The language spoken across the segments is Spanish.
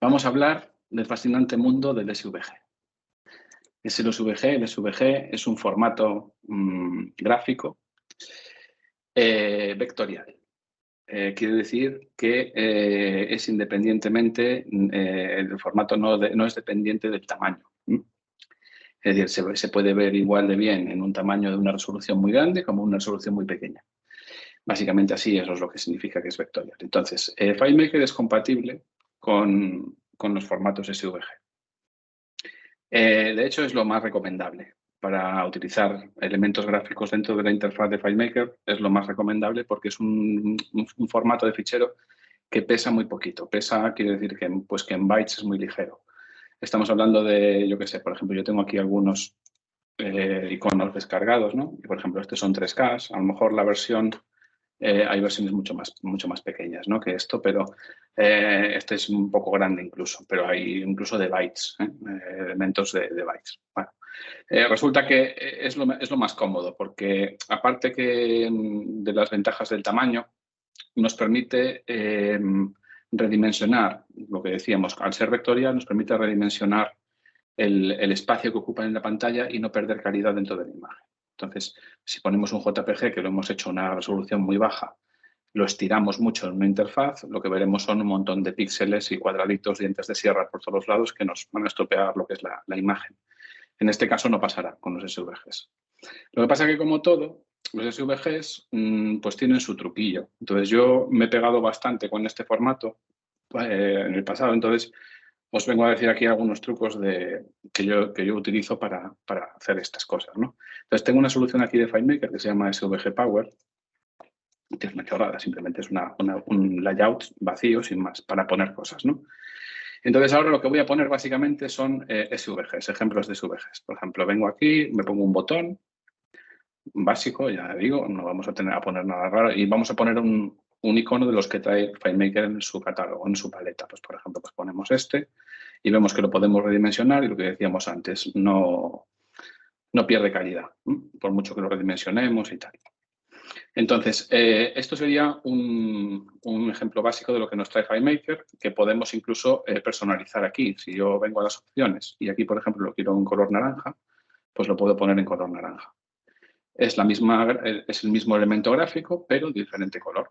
Vamos a hablar del fascinante mundo del SVG. El SVG es un formato gráfico vectorial. Quiere decir que es independientemente, el formato no es dependiente del tamaño. Es decir, se puede ver igual de bien en un tamaño de una resolución muy grande como una resolución muy pequeña. Básicamente así, eso es lo que significa que es vectorial. Entonces, FileMaker es compatible con los formatos SVG. De hecho, es lo más recomendable para utilizar elementos gráficos dentro de la interfaz de FileMaker. Es lo más recomendable porque es un formato de fichero que pesa muy poquito. Pesa, quiere decir que en bytes es muy ligero. Estamos hablando de, yo qué sé, por ejemplo, yo tengo aquí algunos iconos descargados, ¿no? Y, por ejemplo, estos son 3K. A lo mejor la versión, hay versiones mucho más pequeñas, ¿no? Que esto, pero este es un poco grande incluso, pero hay incluso de bytes, elementos de bytes. Bueno, resulta que es lo más cómodo porque, aparte que de las ventajas del tamaño, nos permite redimensionar, lo que decíamos, al ser vectorial nos permite redimensionar el espacio que ocupa en la pantalla y no perder calidad dentro de la imagen. Entonces, si ponemos un JPG que lo hemos hecho a una resolución muy baja, lo estiramos mucho en una interfaz, lo que veremos son un montón de píxeles y cuadraditos, dientes de sierra por todos lados que nos van a estropear lo que es la imagen. En este caso no pasará con los SVGs. Lo que pasa es que, como todo, los SVGs pues tienen su truquillo. Entonces, yo me he pegado bastante con este formato en el pasado. Entonces, os vengo a decir aquí algunos trucos que yo utilizo para hacer estas cosas, ¿no? Entonces, tengo una solución aquí de FileMaker que se llama SVG Power, que es una chorrada, simplemente es un layout vacío, sin más, para poner cosas, ¿no? Entonces, ahora lo que voy a poner básicamente son SVGs, ejemplos de SVGs. Por ejemplo, vengo aquí, me pongo un botón básico, ya digo, no vamos a poner nada raro, y vamos a poner un icono de los que trae FileMaker en su catálogo, en su paleta. Pues, por ejemplo, pues ponemos este y vemos que lo podemos redimensionar y, lo que decíamos antes, no pierde calidad, por mucho que lo redimensionemos y tal. Entonces, esto sería un ejemplo básico de lo que nos trae FileMaker, que podemos incluso personalizar aquí. Si yo vengo a las opciones y aquí, por ejemplo, lo quiero en color naranja, pues lo puedo poner en color naranja. Es el mismo elemento gráfico, pero de diferente color.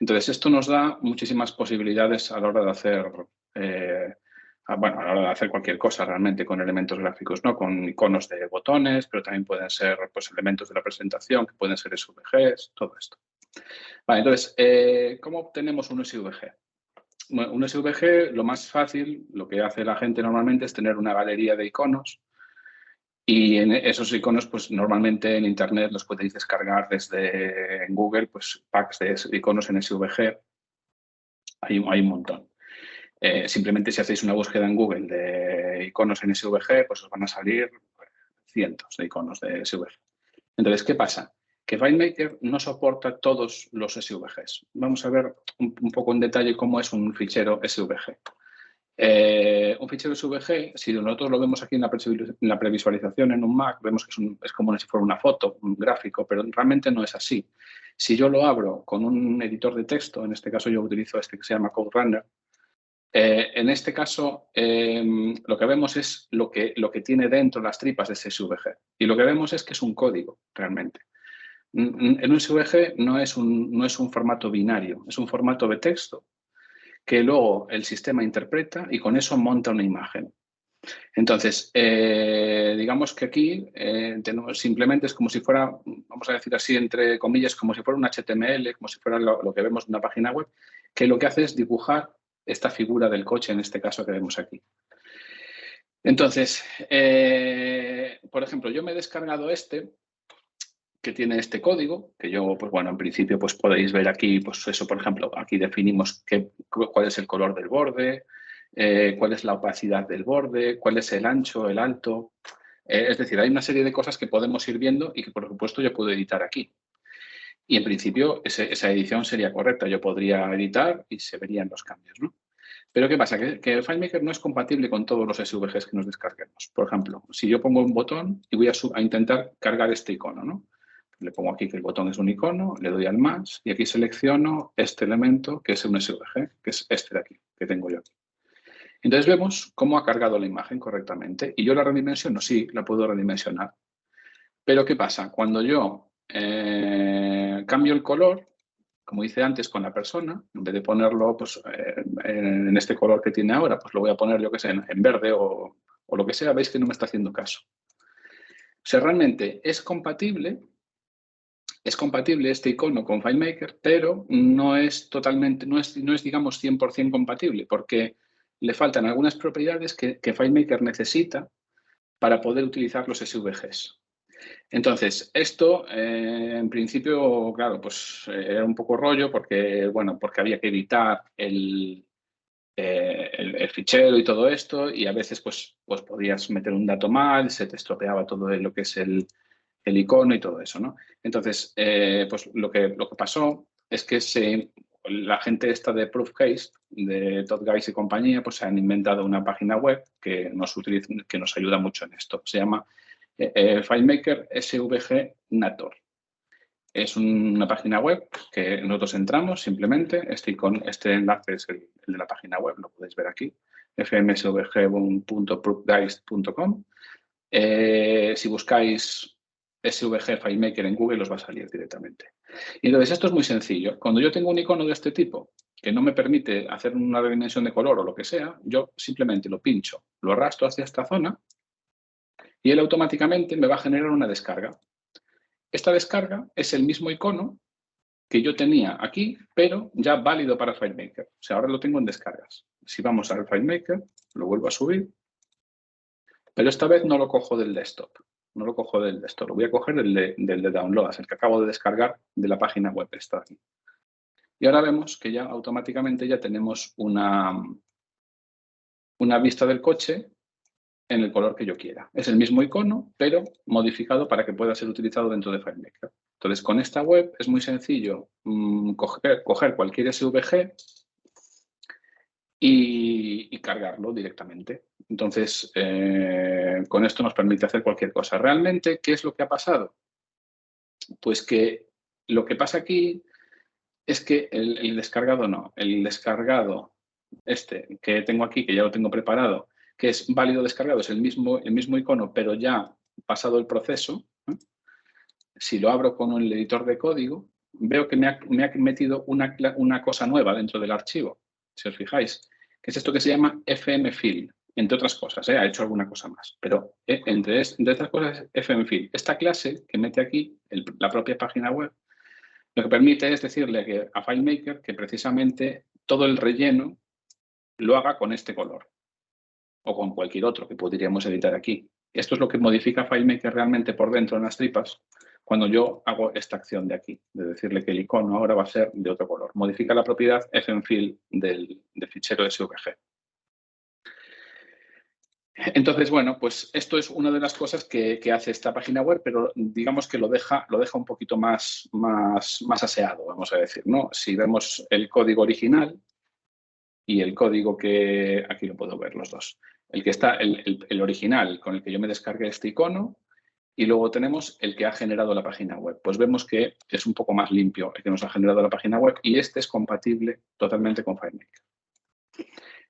Entonces, esto nos da muchísimas posibilidades a la hora de hacer, a la hora de hacer cualquier cosa realmente con elementos gráficos, ¿no? Con iconos de botones, pero también pueden ser, pues, elementos de la presentación, que pueden ser SVGs, todo esto. Vale, entonces, ¿cómo obtenemos un SVG? Bueno, un SVG, lo más fácil, lo que hace la gente normalmente es tener una galería de iconos. Y en esos iconos, pues normalmente en Internet los podéis descargar desde Google, pues packs de iconos en SVG. Hay un montón. Simplemente si hacéis una búsqueda en Google de iconos en SVG, pues os van a salir cientos de iconos de SVG. Entonces, ¿qué pasa? Que FileMaker no soporta todos los SVGs. Vamos a ver un poco en detalle cómo es un fichero SVG. Un fichero SVG, si nosotros lo vemos aquí en la previsualización en un Mac, vemos que es como si fuera una foto, un gráfico, pero realmente no es así. Si yo lo abro con un editor de texto, en este caso yo utilizo este que se llama CodeRunner, en este caso lo que vemos es lo que tiene dentro las tripas de ese SVG. Y lo que vemos es que es un código, realmente. En un SVG no es un formato binario, es un formato de texto que luego el sistema interpreta y con eso monta una imagen. Entonces, digamos que aquí simplemente es como si fuera, vamos a decir así, entre comillas, como si fuera un HTML, como si fuera lo que vemos en una página web, que lo que hace es dibujar esta figura del coche, en este caso que vemos aquí. Entonces, por ejemplo, yo me he descargado que tiene este código, que yo, pues bueno, en principio pues podéis ver aquí, pues eso, por ejemplo, aquí definimos cuál es el color del borde, cuál es la opacidad del borde, cuál es el ancho, el alto. Es decir, hay una serie de cosas que podemos ir viendo y que, por supuesto, yo puedo editar aquí. Y, en principio, esa edición sería correcta. Yo podría editar y se verían los cambios, ¿no? Pero ¿qué pasa? Que FileMaker no es compatible con todos los SVGs que nos descarguemos. Por ejemplo, si yo pongo un botón y voy a intentar cargar este icono, ¿no? Le pongo aquí que el botón es un icono, le doy al más y aquí selecciono este elemento que es un SVG, que es este de aquí, que tengo yo aquí. Entonces vemos cómo ha cargado la imagen correctamente. Y yo la redimensiono, sí, la puedo redimensionar. Pero ¿qué pasa? Cuando yo cambio el color, como hice antes con la persona, en vez de ponerlo pues, en este color que tiene ahora, pues lo voy a poner, yo qué sé, en verde o lo que sea, veis que no me está haciendo caso. O sea, realmente es compatible este icono con FileMaker, pero no es totalmente, no es digamos 100% compatible, porque le faltan algunas propiedades que FileMaker necesita para poder utilizar los SVGs. Entonces, esto en principio, claro, pues era un poco rollo porque, bueno, porque había que editar el fichero y todo esto, y a veces pues podías meter un dato mal, se te estropeaba todo lo que es el icono y todo eso, ¿no? Entonces, pues lo que pasó es que la gente esta de Proofcase, de Todd Guys y compañía, pues se han inventado una página web que nos ayuda mucho en esto. Se llama FileMaker SVG Nator. Es una página web que nosotros entramos simplemente. Este enlace es el de la página web, lo podéis ver aquí, fmsvg.proofguys.com. Si buscáis SVG FileMaker en Google os va a salir directamente. Y entonces esto es muy sencillo. Cuando yo tengo un icono de este tipo que no me permite hacer una redimensión de color o lo que sea, yo simplemente lo pincho, lo arrastro hacia esta zona y él automáticamente me va a generar una descarga. Esta descarga es el mismo icono que yo tenía aquí, pero ya válido para FileMaker. O sea, ahora lo tengo en descargas. Si vamos al FileMaker, lo vuelvo a subir, pero esta vez no lo cojo del desktop. No lo cojo del desktop, lo voy a coger del de Downloads, el que acabo de descargar de la página web esta aquí. Y ahora vemos que ya automáticamente ya tenemos una vista del coche en el color que yo quiera. Es el mismo icono, pero modificado para que pueda ser utilizado dentro de FileMaker. Entonces, con esta web es muy sencillo coger cualquier SVG y cargarlo directamente. Entonces, con esto nos permite hacer cualquier cosa. Realmente, ¿qué es lo que ha pasado? Pues que lo que pasa aquí es que el descargado este que tengo aquí, que ya lo tengo preparado, que es válido descargado, es el mismo icono, pero ya pasado el proceso. Si lo abro con el editor de código, veo que me ha metido una cosa nueva dentro del archivo, si os fijáis, que es esto que se llama fmfill, entre otras cosas, ha hecho alguna cosa más, pero entre estas cosas es fmfill. Esta clase que mete aquí la propia página web, lo que permite es decirle a FileMaker que precisamente todo el relleno lo haga con este color o con cualquier otro que podríamos editar aquí. Esto es lo que modifica FileMaker realmente por dentro en las tripas cuando yo hago esta acción de aquí, de decirle que el icono ahora va a ser de otro color. Modifica la propiedad fmfill del fichero SVG. Entonces, bueno, pues esto es una de las cosas que hace esta página web, pero digamos que lo deja un poquito más aseado, vamos a decir, ¿no? Si vemos el código original y el código que... Aquí lo puedo ver los dos. El que está, el original con el que yo me descargué este icono, y luego tenemos el que ha generado la página web. Pues vemos que es un poco más limpio el que nos ha generado la página web y este es compatible totalmente con FileMaker.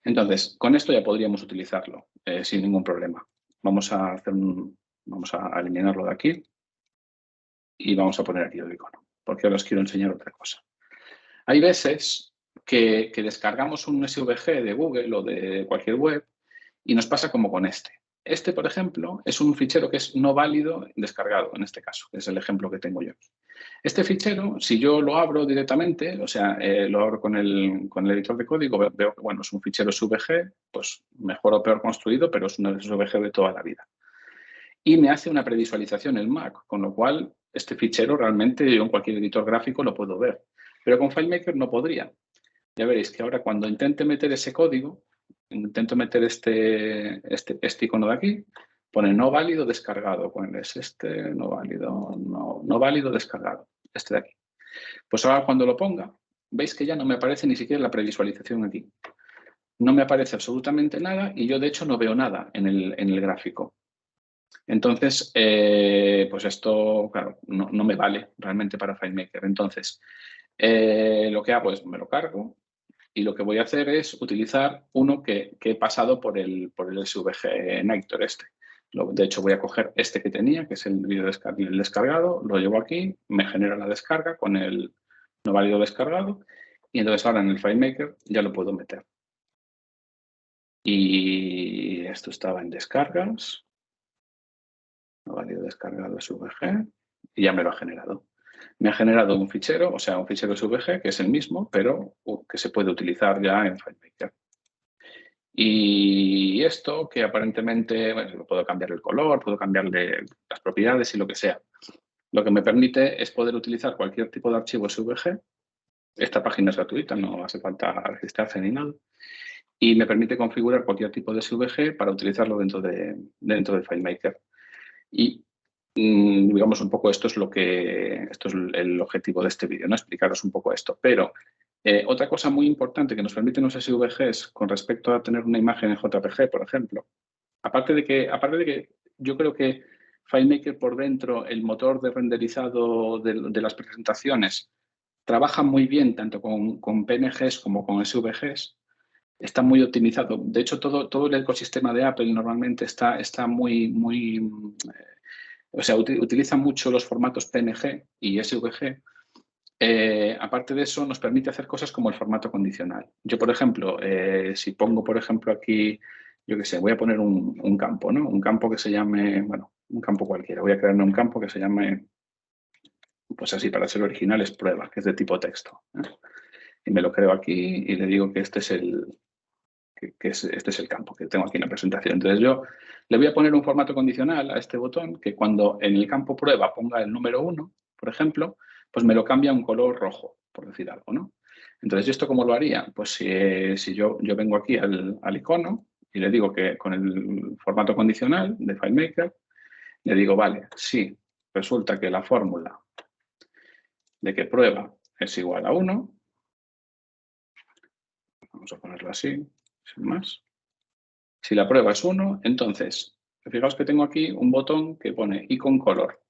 Entonces, con esto ya podríamos utilizarlo sin ningún problema. Vamos a eliminarlo de aquí y vamos a poner aquí el icono, porque ahora os quiero enseñar otra cosa. Hay veces que descargamos un SVG de Google o de cualquier web y nos pasa como con este. Este, por ejemplo, es un fichero que es no válido descargado, en este caso, que es el ejemplo que tengo yo. Este fichero, si yo lo abro directamente, o sea, lo abro con el editor de código, veo que, bueno, es un fichero SVG, pues mejor o peor construido, pero es un SVG de toda la vida. Y me hace una previsualización el Mac, con lo cual este fichero realmente yo en cualquier editor gráfico lo puedo ver. Pero con FileMaker no podría. Ya veréis que ahora cuando intente meter ese código, intento meter este icono de aquí, pone no válido descargado. ¿Cuál es este? No válido, no válido descargado. Este de aquí. Pues ahora cuando lo ponga, veis que ya no me aparece ni siquiera la previsualización aquí. No me aparece absolutamente nada y yo de hecho no veo nada en el gráfico. Entonces, pues esto, claro, no me vale realmente para FileMaker. Entonces, lo que hago es me lo cargo Y lo que voy a hacer es utilizar uno que he pasado por el SVG Nectar este. De hecho, voy a coger este que tenía, que es el vídeo descargado, lo llevo aquí, me genera la descarga con el no válido descargado, y entonces ahora en el FileMaker ya lo puedo meter. Y esto estaba en descargas, no válido descargado SVG, y ya me lo ha generado. Me ha generado un fichero, o sea, un fichero SVG, que es el mismo, pero que se puede utilizar ya en FileMaker. Y esto, que aparentemente, bueno, puedo cambiar el color, puedo cambiarle las propiedades y lo que sea. Lo que me permite es poder utilizar cualquier tipo de archivo SVG. Esta página es gratuita, no hace falta registrarse ni nada. Y me permite configurar cualquier tipo de SVG para utilizarlo dentro de FileMaker. Y digamos un poco esto es el objetivo de este vídeo, ¿no? Explicaros un poco esto. Pero otra cosa muy importante que nos permiten los SVGs con respecto a tener una imagen en JPG, por ejemplo, aparte de que yo creo que FileMaker por dentro, el motor de renderizado de las presentaciones, trabaja muy bien tanto con PNGs como con SVGs. Está muy optimizado. De hecho, todo el ecosistema de Apple normalmente está muy o sea, utiliza mucho los formatos PNG y SVG. Aparte de eso, nos permite hacer cosas como el formato condicional. Yo, por ejemplo, si pongo, por ejemplo, aquí, yo qué sé, voy a poner un campo, ¿no? Un campo que se llame, bueno, un campo cualquiera. Voy a crearme un campo que se llame, pues así, para ser original, es prueba, que es de tipo texto. Y me lo creo aquí y le digo que este es el campo que tengo aquí en la presentación. Entonces yo le voy a poner un formato condicional a este botón que cuando en el campo prueba ponga el número 1, por ejemplo, pues me lo cambia a un color rojo, por decir algo, ¿no? Entonces, ¿y esto cómo lo haría? Pues si yo vengo aquí al icono y le digo que con el formato condicional de FileMaker, le digo, vale, si resulta que la fórmula de que prueba es igual a 1, vamos a ponerlo así, sin más. Si la prueba es 1, entonces, fijaos que tengo aquí un botón que pone icon color.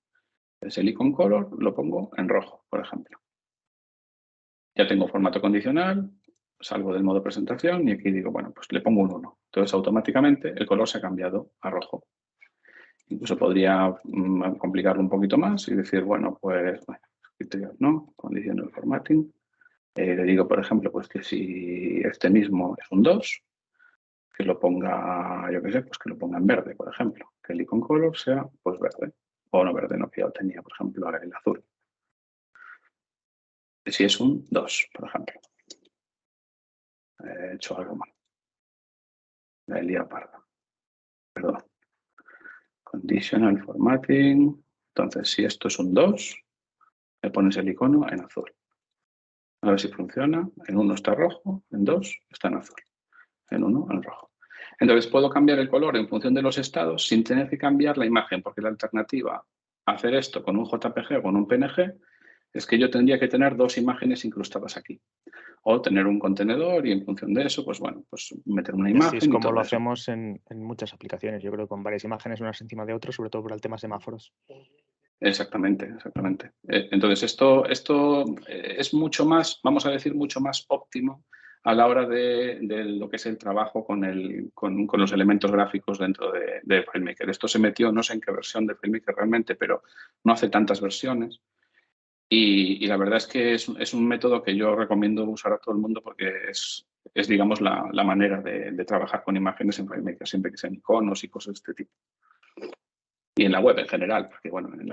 Entonces el icon color lo pongo en rojo, por ejemplo. Ya tengo formato condicional, salgo del modo presentación y aquí digo, bueno, pues le pongo un 1. Entonces automáticamente el color se ha cambiado a rojo. Incluso podría complicarlo un poquito más y decir, bueno, pues, criterios no, condicional formatting. Le digo, por ejemplo, pues que si este mismo es un 2, que lo ponga, yo qué sé, pues que lo ponga en verde, por ejemplo. Que el icon color sea, pues verde. O no verde, no, que ya lo tenía, por ejemplo, ahora el azul. Si es un 2, por ejemplo. He hecho algo mal. La he liado parda. Perdón. Conditional formatting. Entonces, si esto es un 2, le pones el icono en azul. A ver si funciona. En 1 está rojo, en 2 está en azul. En 1 en rojo. Entonces puedo cambiar el color en función de los estados sin tener que cambiar la imagen, porque la alternativa a hacer esto con un JPG o con un PNG es que yo tendría que tener dos imágenes incrustadas aquí. O tener un contenedor y en función de eso, pues bueno, pues meter una imagen. Así es como y lo eso. hacemos en muchas aplicaciones, yo creo, con varias imágenes unas encima de otras, sobre todo por el tema semáforos. Exactamente, exactamente. Entonces, esto es mucho más, vamos a decir, mucho más óptimo a la hora de lo que es el trabajo con los elementos gráficos dentro de FileMaker. Esto se metió, no sé en qué versión de FileMaker realmente, pero no hace tantas versiones. Y la verdad es que es un método que yo recomiendo usar a todo el mundo porque es digamos, la manera de trabajar con imágenes en FileMaker, siempre que sean iconos y cosas de este tipo. Y en la web en general, porque bueno, en la web